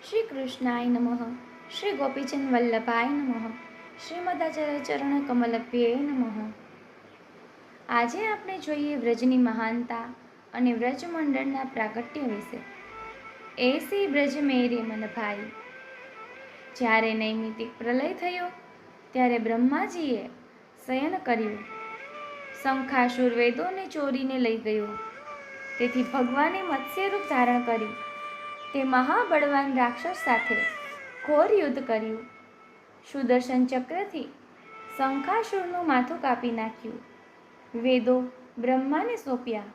શ્રી કૃષ્ણાય નમઃ. શ્રી ગોપીચંદ વલ્લભાય નમઃ. શ્રીમદાચાર્ય ચરણ કમલભ્યે નમઃ. આજે આપણે જોઈએ વ્રજની મહાનતા અને વ્રજમંડળના પ્રાગટ્ય વિશે. એસી બ્રજ મેરે મન ભાઈ. જ્યારે નૈમિતિક પ્રલય થયો ત્યારે બ્રહ્માજીએ શયન કર્યું. શંખાસુર વેદોને ચોરીને લઈ ગયો. તેથી ભગવાને મત્સ્ય રૂપ ધારણ કરી તે મહાબળવાન રાક્ષસ સાથે ઘોર યુદ્ધ કર્યું. સુદર્શન ચક્રથી શંખાસુરનું માથું કાપી નાખ્યું. વેદો બ્રહ્માને સોંપ્યા.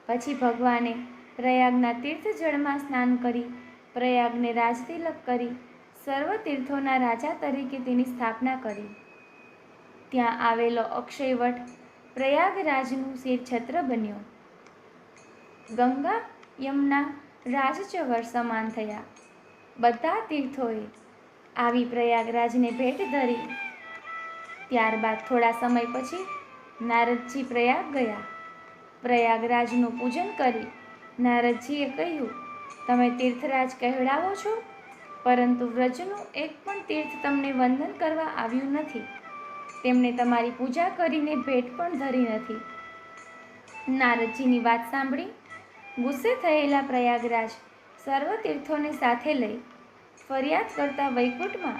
પછી ભગવાને પ્રયાગના તીર્થ જળમાં સ્નાન કરી પ્રયાગને રાજતિલક કરી સર્વ તીર્થોના રાજા તરીકે તેની સ્થાપના કરી. ત્યાં આવેલો અક્ષયવટ પ્રયાગરાજનું શિરછત્ર બન્યો. ગંગા યમુના રાજચવર સમાન થયા. બધા તીર્થોએ આવી પ્રયાગરાજને ભેટ ધરી. ત્યારબાદ થોડા સમય પછી નારદજી પ્રયાગ ગયા. પ્રયાગરાજનું પૂજન કરી નારદજીએ કહ્યું, તમે તીર્થરાજ કહેવડાવો છો, પરંતુ વ્રજનું એક પણ તીર્થ તમને વંદન કરવા આવ્યું નથી. તેમણે તમારી પૂજા કરીને ભેટ પણ ધરી નથી. નારદજીની વાત સાંભળી ગુસ્સે થયેલા પ્રયાગરાજ સર્વ તીર્થોને સાથે લઈ ફરિયાદ કરતા વૈકુંઠમાં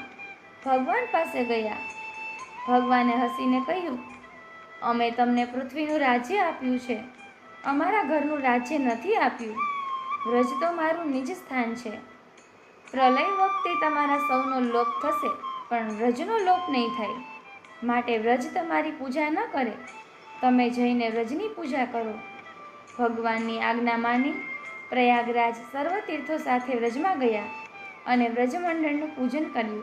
ભગવાન પાસે ગયા. ભગવાને હસીને કહ્યું, અમે તમને પૃથ્વીનું રાજ્ય આપ્યું છે, અમારા ઘરનું રાજ્ય નથી આપ્યું. વ્રજ તો મારું નિજ સ્થાન છે. પ્રલય વખતે તમારા સૌનો લોપ થશે, પણ વ્રજનો લોપ નહીં થાય. માટે વ્રજ તમારી પૂજા ન કરે. તમે જઈને વ્રજની પૂજા કરો. ભગવાનની આજ્ઞા માની પ્રયાગરાજ સર્વ તીર્થો સાથે વ્રજમાં ગયા અને વ્રજમંડળનું પૂજન કર્યું.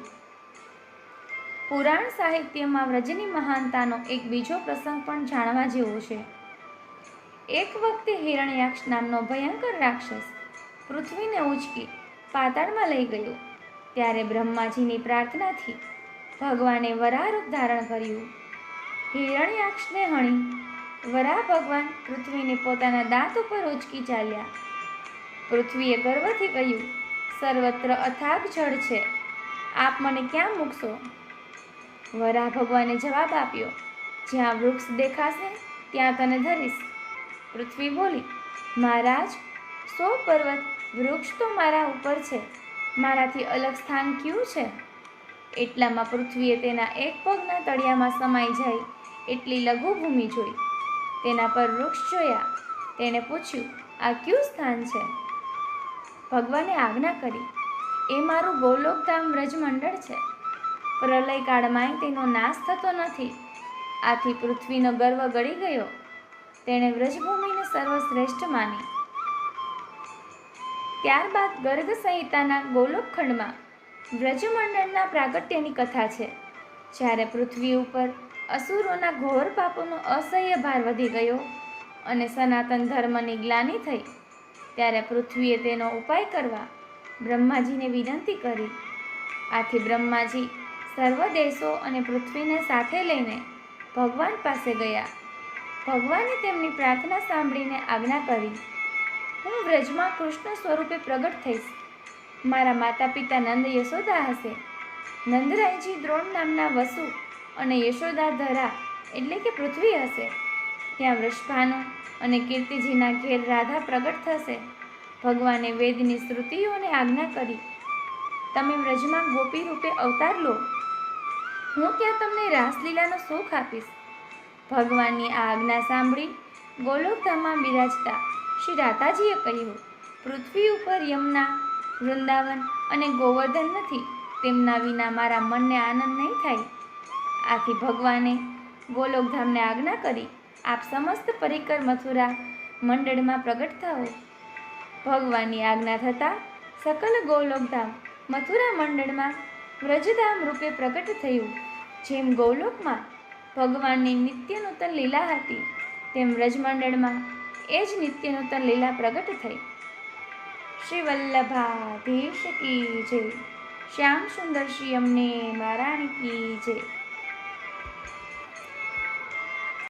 પુરાણ સાહિત્યમાં વ્રજની મહાનતાનો એક બીજો પ્રસંગ પણ જાણવા જેવો છે. એક વખતે હિરણ્યાક્ષ નામનો ભયંકર રાક્ષસ પૃથ્વીને ઉંચકી પાતાળમાં લઈ ગયો. ત્યારે બ્રહ્માજીની પ્રાર્થનાથી ભગવાને વરાહરૂપ ધારણ કર્યું. હિરણ્યાક્ષને હણી વરાહ ભગવાન પૃથ્વીને પોતાના દાંત ઉપર ઉંચકી ચાલ્યા. પૃથ્વીએ ગર્વથી કહ્યું, સર્વત્ર અથાગ જળ છે, આપ મને ક્યાં મૂકશો? વરાહ ભગવાને જવાબ આપ્યો, જ્યાં વૃક્ષ દેખાશે ત્યાં તને ધરીશ. પૃથ્વી બોલી, મહારાજ, 100 પર્વત વૃક્ષ તો મારા ઉપર છે, મારાથી અલગ સ્થાન ક્યું છે? એટલામાં પૃથ્વીએ તેના એક પગના તળિયામાં સમાઈ જાય એટલી લઘુ ભૂમિ જોઈ. તેના પર વૃક્ષ જોયા. તેણે પૂછ્યું, આ ક્યું સ્થાન છે? ભગવાને આજ્ઞા કરી, એ મારું ગોલોકધામ વ્રજમંડળ છે. પ્રલય કાળમાંય તેનો નાશ થતો નથી. આથી પૃથ્વીનો ગર્વ ગળી ગયો. તેણે વ્રજભૂમિને સર્વશ્રેષ્ઠ માની. ત્યારબાદ ગર્ગ સંહિતાના ગોલોકખંડમાં વ્રજમંડળના પ્રાગટ્યની કથા છે. જ્યારે પૃથ્વી ઉપર અસુરોના ઘોર પાપોનો અસહ્ય ભાર વધી ગયો અને સનાતન ધર્મની ગ્લાનિ થઈ, ત્યારે પૃથ્વીએ તેનો ઉપાય કરવા બ્રહ્માજીને વિનંતી કરી. આથી બ્રહ્માજી સર્વ દેશો અને પૃથ્વીને સાથે લઈને ભગવાન પાસે ગયા. ભગવાને તેમની પ્રાર્થના સાંભળીને આજ્ઞા કરી, હું વ્રજમાં કૃષ્ણ સ્વરૂપે પ્રગટ થઈશ. મારા માતા પિતા નંદ યશોદા હશે. નંદરાયજી દ્રોણ નામના વસુ અને યશોદા ધરા એટલે કે પૃથ્વી હશે. ત્યાં વૃષભાનુ અને કીર્તિજીના ઘેર રાધા પ્રગટ થશે. ભગવાને વેદની શ્રુતિઓને આજ્ઞા કરી, તમે વ્રજમાં ગોપી રૂપે અવતાર લો, હું ત્યાં તમને રાસલીલાનો સુખ આપીશ. ભગવાનની આ આજ્ઞા સાંભળી ગોલોકધામમાં બિરાજતા શ્રી રાધાજીએ કહ્યું, પૃથ્વી ઉપર યમુના, વૃંદાવન અને ગોવર્ધન નથી, તેમના વિના મારા મનને આનંદ નહીં થાય. આથી ભગવાને ગોલોકધામને આજ્ઞા કરી, આપ સમસ્ત પરિકર મથુરા મંડળમાં પ્રગટ થાઓ. ભગવાનની આજ્ઞા થતાં સકલ ગોલોકધામ મથુરા મંડળમાં વ્રજધામ રૂપે પ્રગટ થયું. જેમ ગોલોકમાં ભગવાનની નિત્ય નૂતન લીલા હતી, તેમ વ્રજમંડળમાં એ જ નિત્ય નૂતન લીલા પ્રગટ થઈ. શ્રી વલ્લભાધીશ કી જય. શ્યામ સુંદર શ્રી અમને મહારાણી કી જય.